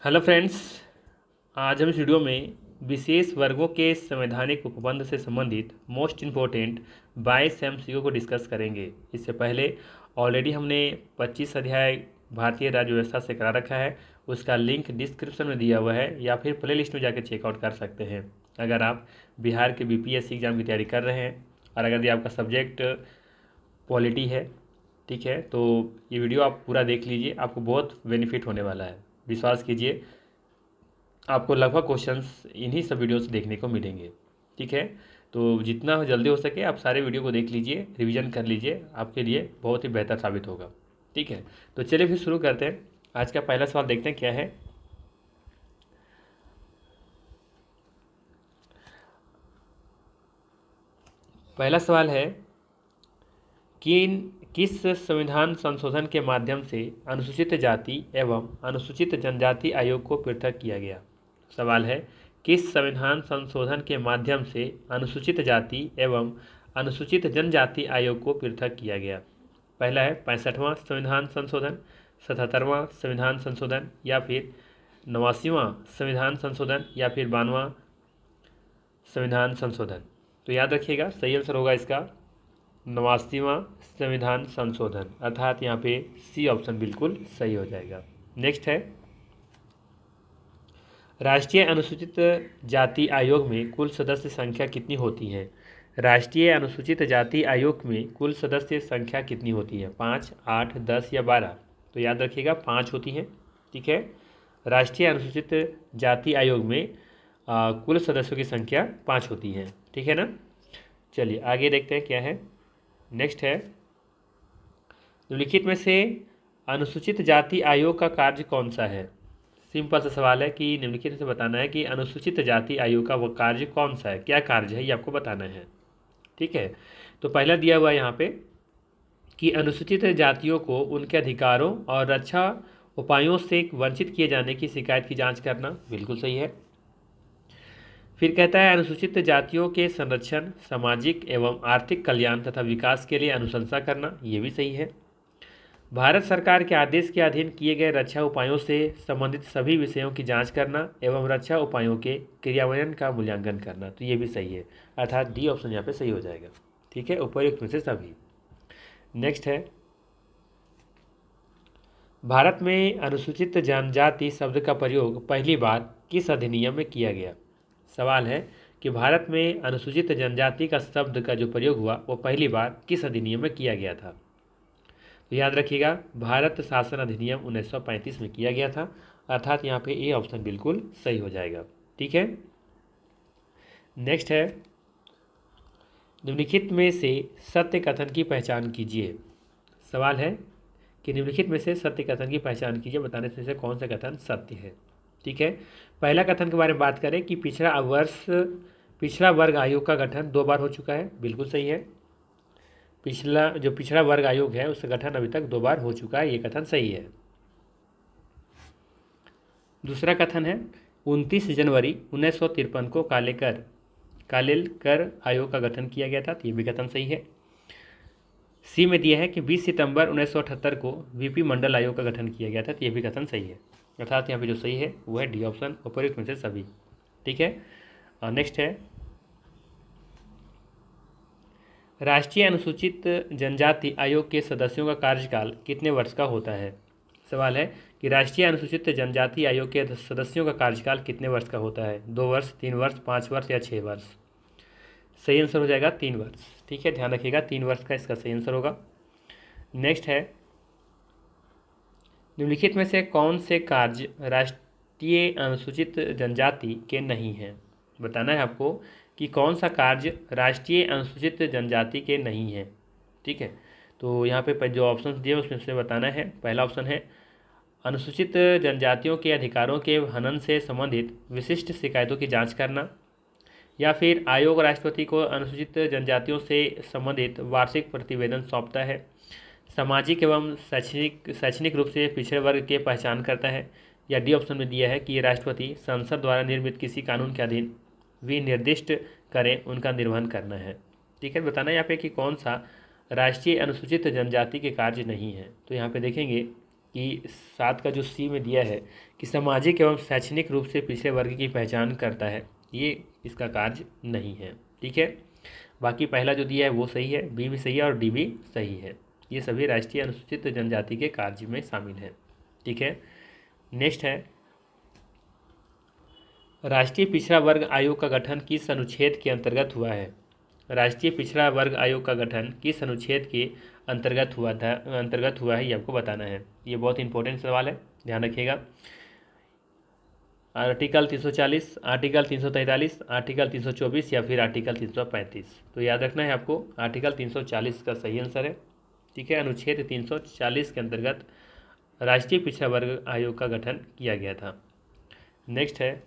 Hello friends. आज हम इस वीडियो में विशेष वर्गों के संवैधानिक उपबंध से संबंधित मोस्ट इम्पोर्टेंट 22 एमसीक्यू को डिस्कस करेंगे। इससे पहले ऑलरेडी हमने 25 अध्याय भारतीय राज्य व्यवस्था से करा रखा है। उसका लिंक डिस्क्रिप्शन में दिया हुआ है या फिर प्ले लिस्ट में जाकर चेकआउट कर सकते हैं। अगर आप बिहार के बीपीएससी एग्ज़ाम की तैयारी कर रहे हैं और अगर ये आपका सब्जेक्ट पॉलिटी है, ठीक है, तो ये वीडियो आप पूरा देख लीजिए, आपको बहुत बेनिफिट होने वाला है। विश्वास कीजिए, आपको लगभग क्वेश्चंस इन्हीं सब वीडियो से देखने को मिलेंगे। ठीक है, तो जितना जल्दी हो सके आप सारे वीडियो को देख लीजिए, रिवीजन कर लीजिए, आपके लिए बहुत ही बेहतर साबित होगा। ठीक है, तो चलिए फिर शुरू करते हैं। आज का पहला सवाल देखते हैं क्या है। पहला सवाल है किस संविधान संशोधन के माध्यम से अनुसूचित जाति एवं अनुसूचित जनजाति आयोग को पृथक किया गया। सवाल है किस संविधान संशोधन के माध्यम से अनुसूचित जाति एवं अनुसूचित जनजाति आयोग को पृथक किया गया। पहला है 65वां संविधान संशोधन, 77वां संविधान संशोधन या फिर 89वां संविधान संशोधन या फिर 92वां संविधान संशोधन। तो याद रखिएगा, सही आंसर होगा इसका 89वां संविधान संशोधन, अर्थात यहाँ पे सी ऑप्शन बिल्कुल सही हो जाएगा। नेक्स्ट है राष्ट्रीय अनुसूचित जाति आयोग में कुल सदस्य संख्या कितनी होती है। राष्ट्रीय अनुसूचित जाति आयोग में कुल सदस्य संख्या कितनी होती है, 5, 8, 10 या 12। तो याद रखिएगा 5 होती हैं। ठीक है, राष्ट्रीय अनुसूचित जाति आयोग में कुल सदस्यों की संख्या 5 होती है। ठीक है ना। चलिए आगे देखते हैं क्या है। नेक्स्ट है निम्नलिखित में से अनुसूचित जाति आयोग का कार्य कौन सा है। सिंपल सा सवाल है कि निम्नलिखित में से बताना है कि अनुसूचित जाति आयोग का वो कार्य कौन सा है, क्या कार्य है, ये आपको बताना है। ठीक है, तो पहला दिया हुआ यहाँ पे कि अनुसूचित जातियों को उनके अधिकारों और रक्षा उपायों से वंचित किए जाने की शिकायत की जांच करना, बिल्कुल सही है। फिर कहता है अनुसूचित जातियों के संरक्षण, सामाजिक एवं आर्थिक कल्याण तथा विकास के लिए अनुशंसा करना, ये भी सही है। भारत सरकार के आदेश के अधीन किए गए रक्षा उपायों से संबंधित सभी विषयों की जांच करना एवं रक्षा उपायों के क्रियान्वयन का मूल्यांकन करना, तो ये भी सही है, अर्थात डी ऑप्शन यहाँ पे सही हो जाएगा। ठीक है, उपयुक्त में से सभी। नेक्स्ट है भारत में अनुसूचित जनजाति शब्द का प्रयोग पहली बार किस अधिनियम में किया गया। सवाल है कि भारत में अनुसूचित जनजाति का शब्द का जो प्रयोग हुआ वो पहली बार किस अधिनियम में किया गया था। तो याद रखिएगा भारत शासन अधिनियम 1935 में किया गया था, अर्थात यहाँ पे ए ऑप्शन बिल्कुल सही हो जाएगा। ठीक है, नेक्स्ट है निम्नलिखित में से सत्य कथन की पहचान कीजिए। सवाल है कि निम्नलिखित में से सत्य कथन की पहचान कीजिए, बताने से कौन सा कथन सत्य है। ठीक है, पहला कथन के बारे में बात करें कि पिछड़ा वर्ग आयोग का गठन 2 बार हो चुका है, बिल्कुल सही है। पिछड़ा वर्ग आयोग है उसका गठन अभी तक 2 बार हो चुका है, ये कथन सही है। दूसरा कथन है 29 जनवरी 1953 को कालेलकर आयोग का गठन किया गया था, तो ये भी कथन सही है। सी में दिया है कि 20 सितंबर 1978 को वीपी मंडल आयोग का गठन किया गया था, तो ये भी कथन सही है, अर्थात यहाँ पे जो सही है वो है डी ऑप्शन, उपयुक्त में से सभी। ठीक है, नेक्स्ट है राष्ट्रीय अनुसूचित जनजाति आयोग के सदस्यों का कार्यकाल कितने वर्ष का होता है। सवाल है कि राष्ट्रीय अनुसूचित जनजाति आयोग के सदस्यों का कार्यकाल कितने वर्ष का होता है, 2 वर्ष, 3 वर्ष, 5 वर्ष या 6 वर्ष। सही आंसर हो जाएगा 3 वर्ष। ठीक है, ध्यान रखिएगा 3 वर्ष का इसका सही आंसर होगा। नेक्स्ट है निम्नलिखित में से कौन से कार्य राष्ट्रीय अनुसूचित जनजाति के नहीं हैं। बताना है आपको कि कौन सा कार्य राष्ट्रीय अनुसूचित जनजाति के नहीं है। ठीक है, तो यहाँ पे जो ऑप्शन दिए उसमें से बताना है। पहला ऑप्शन है अनुसूचित जनजातियों के अधिकारों के हनन से संबंधित विशिष्ट शिकायतों की जांच करना, या फिर आयोग राष्ट्रपति को अनुसूचित जनजातियों से संबंधित वार्षिक प्रतिवेदन सौंपता है, सामाजिक एवं शैक्षणिक रूप से पिछड़े वर्ग की पहचान करता है, या डी ऑप्शन में दिया है कि राष्ट्रपति संसद द्वारा निर्मित किसी कानून के अधीन विनिर्दिष्ट करें उनका निर्वहन करना है। ठीक है, बताना है यहाँ पे कि कौन सा राष्ट्रीय अनुसूचित जनजाति के कार्य नहीं है। तो यहाँ पे देखेंगे कि 7 का जो सी में दिया है कि सामाजिक एवं शैक्षणिक रूप से पिछड़े वर्ग की पहचान करता है, ये इसका कार्य नहीं है। ठीक है, बाकी पहला जो दिया है वो सही है, बी भी सही है और डी भी सही है। ये सभी राष्ट्रीय अनुसूचित जनजाति के कार्य में शामिल है। ठीक है, नेक्स्ट है, राष्ट्रीय पिछड़ा वर्ग आयोग का गठन किस अनुच्छेद के अंतर्गत हुआ है? राष्ट्रीय पिछड़ा वर्ग आयोग का गठन किस अनुच्छेद के अंतर्गत हुआ है, ये आपको बताना है। ये बहुत इंपॉर्टेंट सवाल है, ध्यान रखिएगा। आर्टिकल 340, आर्टिकल 343, आर्टिकल 324 या फिर आर्टिकल 335। तो याद रखना है आपको, आर्टिकल 340 का सही आंसर है। ठीक है, अनुच्छेद 340 के अंतर्गत राष्ट्रीय पिछड़ा वर्ग आयोग का गठन किया गया था। नेक्स्ट है,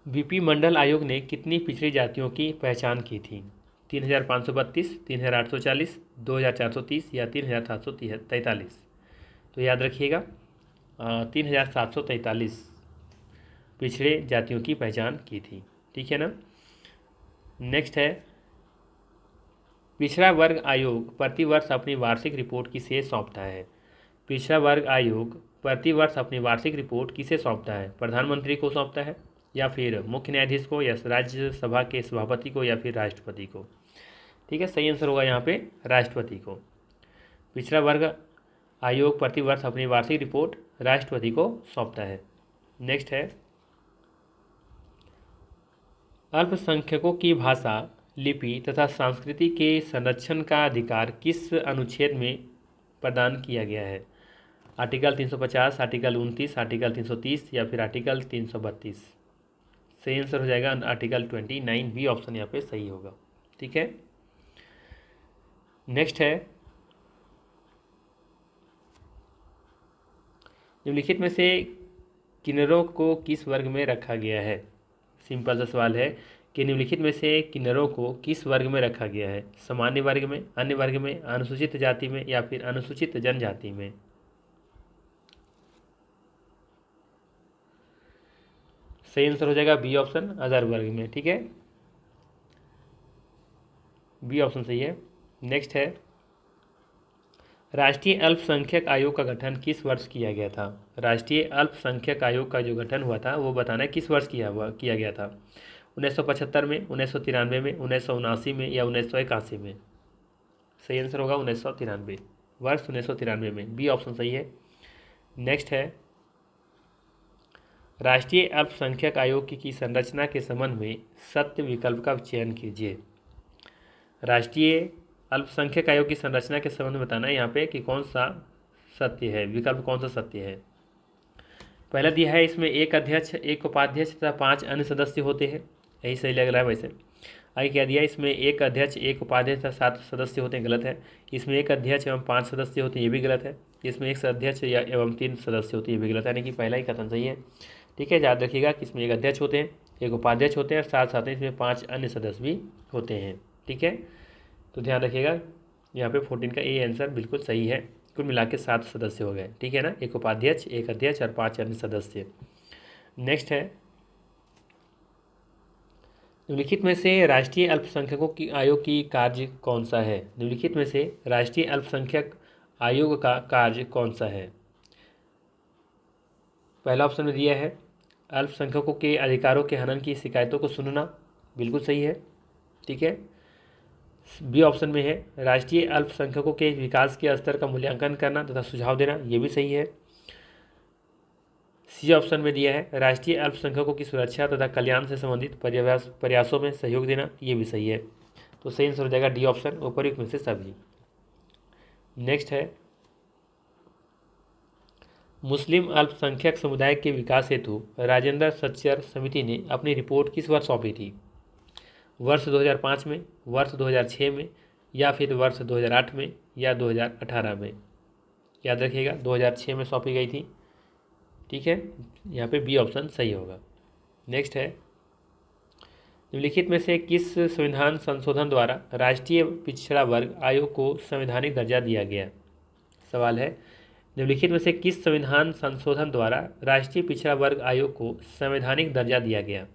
बीपी मंडल आयोग ने कितनी पिछड़ी जातियों की पहचान की थी? 3532, 3840, 2430 या 3743? तो याद रखिएगा 3743 पिछड़े जातियों की पहचान की थी। ठीक है ना। नेक्स्ट है, पिछड़ा वर्ग आयोग प्रतिवर्ष अपनी वार्षिक रिपोर्ट किसे सौंपता है? पिछड़ा वर्ग आयोग प्रतिवर्ष अपनी वार्षिक रिपोर्ट किसे सौंपता है? प्रधानमंत्री को सौंपता है, या फिर मुख्य न्यायाधीश को, या राज्यसभा के सभापति को, या फिर राष्ट्रपति को? ठीक है, सही आंसर होगा यहाँ पे राष्ट्रपति को। पिछड़ा वर्ग आयोग प्रतिवर्ष अपनी वार्षिक रिपोर्ट राष्ट्रपति को सौंपता है। नेक्स्ट है, अल्पसंख्यकों की भाषा, लिपि तथा संस्कृति के संरक्षण का अधिकार किस अनुच्छेद में प्रदान किया गया है? आर्टिकल 350, आर्टिकल 29, आर्टिकल 330 या फिर आर्टिकल 332? सही आंसर हो जाएगा आर्टिकल 29, बी ऑप्शन यहाँ पे सही होगा। ठीक है, नेक्स्ट है, निम्नलिखित में से किन्नरों को किस वर्ग में रखा गया है? सिंपल सा सवाल है कि निम्नलिखित में से किन्नरों को किस वर्ग में रखा गया है? सामान्य वर्ग में, अन्य वर्ग में, अनुसूचित जाति में या फिर अनुसूचित जनजाति में? सही आंसर हो जाएगा बी ऑप्शन, अदर वर्ग में। ठीक है, बी ऑप्शन सही है। नेक्स्ट है, राष्ट्रीय अल्पसंख्यक आयोग का गठन किस वर्ष किया गया था? राष्ट्रीय अल्पसंख्यक आयोग का जो गठन हुआ था वो बताना है किस वर्ष किया गया था? 1975 में, 1993 में, 1979 में या 1981 में? सही आंसर होगा 1993, वर्ष 1993 में, बी ऑप्शन सही है। नेक्स्ट है, राष्ट्रीय अल्पसंख्यक आयोग की संरचना के संबंध में सत्य विकल्प का चयन कीजिए। राष्ट्रीय अल्पसंख्यक आयोग की संरचना के संबंध में बताना है यहाँ पे कि कौन सा सत्य है, विकल्प कौन सा सत्य है। पहला दिया है, इसमें एक अध्यक्ष, एक उपाध्यक्ष तथा 5 अन्य सदस्य होते हैं, यही सही लग रहा है वैसे। आगे क्या दिया, इसमें एक अध्यक्ष, एक उपाध्यक्ष तथा 7 सदस्य होते हैं, गलत है। इसमें एक अध्यक्ष एवं 5 सदस्य होते हैं, ये भी गलत है। इसमें एक अध्यक्ष या एवं 3 सदस्य होते हैं, ये भी गलत है, यानी कि पहला ही कथन सही है। ठीक है, याद रखिएगा कि इसमें एक अध्यक्ष होते हैं, एक उपाध्यक्ष होते हैं और साथ साथ इसमें 5 अन्य सदस्य भी होते हैं। ठीक है, तो ध्यान रखिएगा यहाँ पे 14 का ए आंसर बिल्कुल सही है। कुल मिला के 7 सदस्य हो गए। ठीक है ना, एक उपाध्यक्ष, एक अध्यक्ष और 5 अन्य सदस्य। नेक्स्ट है, निम्नलिखित में से राष्ट्रीय अल्पसंख्यकों की आयोग की कार्य कौन सा है? निम्नलिखित में से राष्ट्रीय अल्पसंख्यक आयोग का कार्य कौन सा है? पहला ऑप्शन में दिया है, अल्पसंख्यकों के अधिकारों के हनन की शिकायतों को सुनना, बिल्कुल सही है। ठीक है, बी ऑप्शन में है, राष्ट्रीय अल्पसंख्यकों के विकास के स्तर का मूल्यांकन करना तथा सुझाव देना, ये भी सही है। सी ऑप्शन में दिया है, राष्ट्रीय अल्पसंख्यकों की सुरक्षा तथा कल्याण से संबंधित प्रयासों में सहयोग देना, ये भी सही है। तो सही आंसर हो जाएगा डी ऑप्शन, उपयुक्त में से सभी। नेक्स्ट है, मुस्लिम अल्पसंख्यक समुदाय के विकास हेतु राजेंद्र सच्चर समिति ने अपनी रिपोर्ट किस वर्ष सौंपी थी? वर्ष 2005 में, वर्ष 2006 में या फिर वर्ष 2008 में या 2018 में? याद रखिएगा 2006 में सौंपी गई थी। ठीक है, यहाँ पे बी ऑप्शन सही होगा। नेक्स्ट है, निम्नलिखित में से किस संविधान संशोधन द्वारा राष्ट्रीय पिछड़ा वर्ग आयोग को संवैधानिक दर्जा दिया गया? सवाल है, निम्नलिखित में से किस संविधान संशोधन द्वारा राष्ट्रीय पिछड़ा वर्ग आयोग को संवैधानिक दर्जा दिया गया?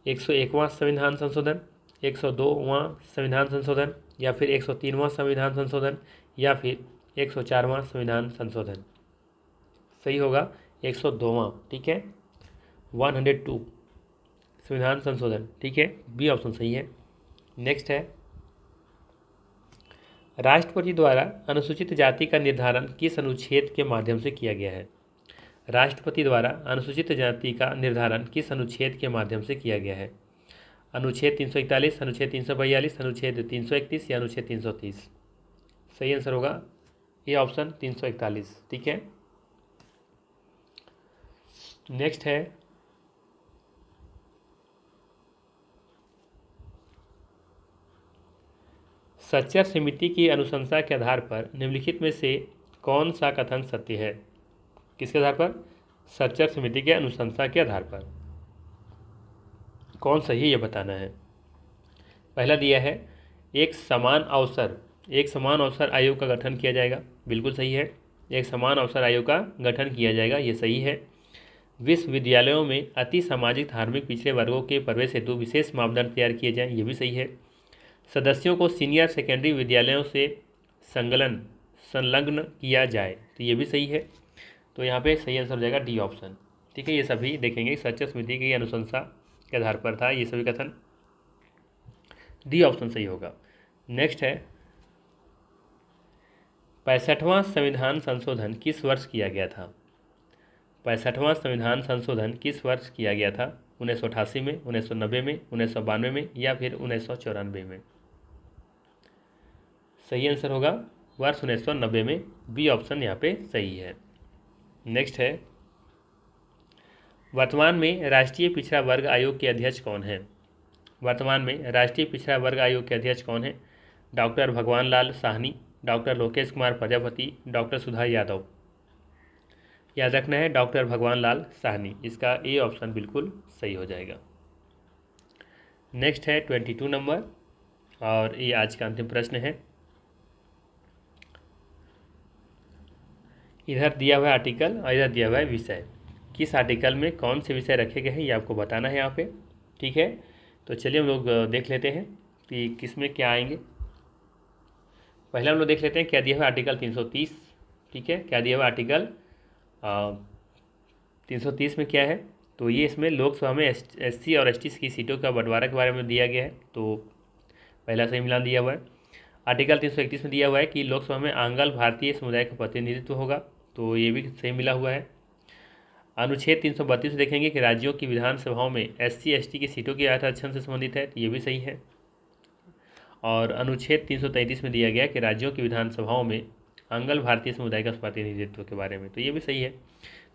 101वां संविधान संशोधन, 102वां संविधान संशोधन या फिर 103वां संविधान संशोधन या फिर 104वां संविधान संशोधन, सही होगा 102वां, ठीक है। 102 संविधान संशोधन, ठीक है, बी ऑप्शन सही है। नेक्स्ट है, राष्ट्रपति द्वारा अनुसूचित जाति का निर्धारण किस अनुच्छेद के माध्यम से किया गया है? राष्ट्रपति द्वारा अनुसूचित जाति का निर्धारण किस अनुच्छेद के माध्यम से किया गया है? अनुच्छेद 341, अनुच्छेद 342, अनुच्छेद 331 या अनुच्छेद 330? सही आंसर होगा ये ऑप्शन 341, ठीक है। नेक्स्ट है, सच्चर समिति की अनुशंसा के आधार पर निम्नलिखित में से कौन सा कथन सत्य है? किसके आधार पर? सच्चर समिति के अनुशंसा के आधार पर कौन सही है ये बताना है। पहला दिया है, एक समान अवसर आयोग का गठन किया जाएगा, बिल्कुल सही है। एक समान अवसर आयोग का गठन किया जाएगा, ये सही है। विश्वविद्यालयों में अति सामाजिक धार्मिक पिछड़े वर्गों के प्रवेश हेतु विशेष मापदंड तैयार किए जाएं, ये भी सही है। सदस्यों को सीनियर सेकेंडरी विद्यालयों से संलग्न किया जाए, तो ये भी सही है। तो यहाँ पे सही आंसर हो जाएगा डी ऑप्शन, ठीक है। ये सभी देखेंगे सच्चर समिति की अनुशंसा के आधार पर था ये सभी कथन, डी ऑप्शन सही होगा। नेक्स्ट है, 65वां संविधान संशोधन किस वर्ष किया गया था? 65वां संविधान संशोधन किस वर्ष किया गया था? 1988 में, 1990 में, 1992 में या फिर 1994 में? सही आंसर होगा वर्ष 1990 में, बी ऑप्शन यहाँ पे सही है। नेक्स्ट है, वर्तमान में राष्ट्रीय पिछड़ा वर्ग आयोग के अध्यक्ष कौन है? वर्तमान में राष्ट्रीय पिछड़ा वर्ग आयोग के अध्यक्ष कौन है? डॉक्टर भगवान लाल साहनी, डॉक्टर लोकेश कुमार प्रजापति, डॉक्टर सुधा यादव? याद रखना है डॉक्टर भगवान लाल साहनी, इसका ए ऑप्शन बिल्कुल सही हो जाएगा। नेक्स्ट है 22 नंबर, और ये आज का अंतिम प्रश्न है। इधर दिया हुआ है आर्टिकल और इधर दिया हुआ है विषय, किस आर्टिकल में कौन से विषय रखे गए हैं ये आपको बताना है यहाँ पे, ठीक है। तो चलिए हम लोग देख लेते हैं कि किस में क्या आएंगे। पहले हम लोग देख लेते हैं क्या दिया हुआ आर्टिकल 330, ठीक है। क्या दिया हुआ आर्टिकल 330 में क्या है? तो ये इसमें लोकसभा में SC और ST की सीटों का बंटवारा के बारे में दिया गया है, तो पहला सही मिलान दिया हुआ है। आर्टिकल 331 में दिया हुआ है कि लोकसभा में आंग्ल भारतीय समुदाय का प्रतिनिधित्व होगा, तो ये भी सही मिला हुआ है। अनुच्छेद 332 देखेंगे कि राज्यों की विधानसभाओं में SC ST की सीटों के आरक्षण से संबंधित है, तो ये भी सही है। और अनुच्छेद 333 में दिया गया कि राज्यों की विधानसभाओं में आंग्ल भारतीय समुदाय का प्रतिनिधित्व के बारे में, तो ये भी सही है।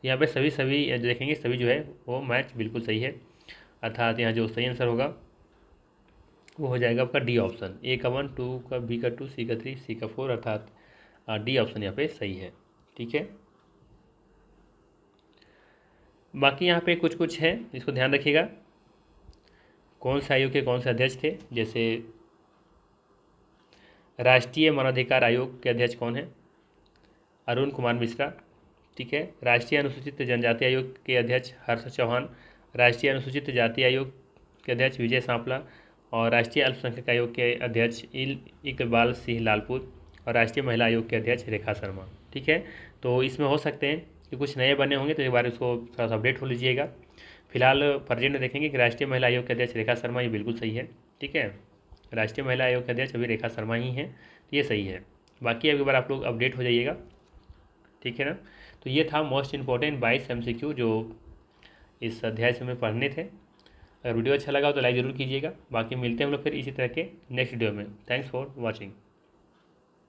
यहाँ पे सभी देखेंगे, सभी जो है वो मैच बिल्कुल सही है, अर्थात यहाँ जो सही आंसर होगा वो हो जाएगा आपका डी ऑप्शन। ए का 1, 2 का, बी का 2, सी का 3, सी का 4, अर्थात डी ऑप्शन यहाँ पे सही है, ठीक है। बाकी यहाँ पे कुछ है, इसको ध्यान रखिएगा। कौन से आयोग के कौन से अध्यक्ष थे? जैसे राष्ट्रीय मानवाधिकार आयोग के अध्यक्ष कौन है? अरुण कुमार मिश्रा, ठीक है। राष्ट्रीय अनुसूचित जनजाति आयोग के अध्यक्ष हर्ष चौहान, राष्ट्रीय अनुसूचित जाति आयोग के अध्यक्ष विजय सांपला, और राष्ट्रीय अल्पसंख्यक आयोग के अध्यक्ष इकबाल सिंह लालपुर, और राष्ट्रीय महिला आयोग के अध्यक्ष रेखा शर्मा, ठीक है। तो इसमें हो सकते हैं कि कुछ नए बने होंगे, तो एक बार इसको थोड़ा सा अपडेट हो लीजिएगा। फिलहाल प्रेजेंट में देखेंगे कि राष्ट्रीय महिला आयोग के अध्यक्ष रेखा शर्मा, ये बिल्कुल सही है, ठीक है। राष्ट्रीय महिला आयोग के अध्यक्ष अभी रेखा शर्मा ही हैं, तो ये सही है। बाकी एक बार आप लोग अपडेट हो जाइएगा, ठीक है ना। तो ये था मोस्ट इम्पॉर्टेंट 22 MCQ जो इस अध्याय से हमें पढ़ने थे। अगर वीडियो अच्छा लगा तो लाइक ज़रूर कीजिएगा। बाकी मिलते हैं हम लोग फिर इसी तरह के नेक्स्ट वीडियो में। Thanks for watching.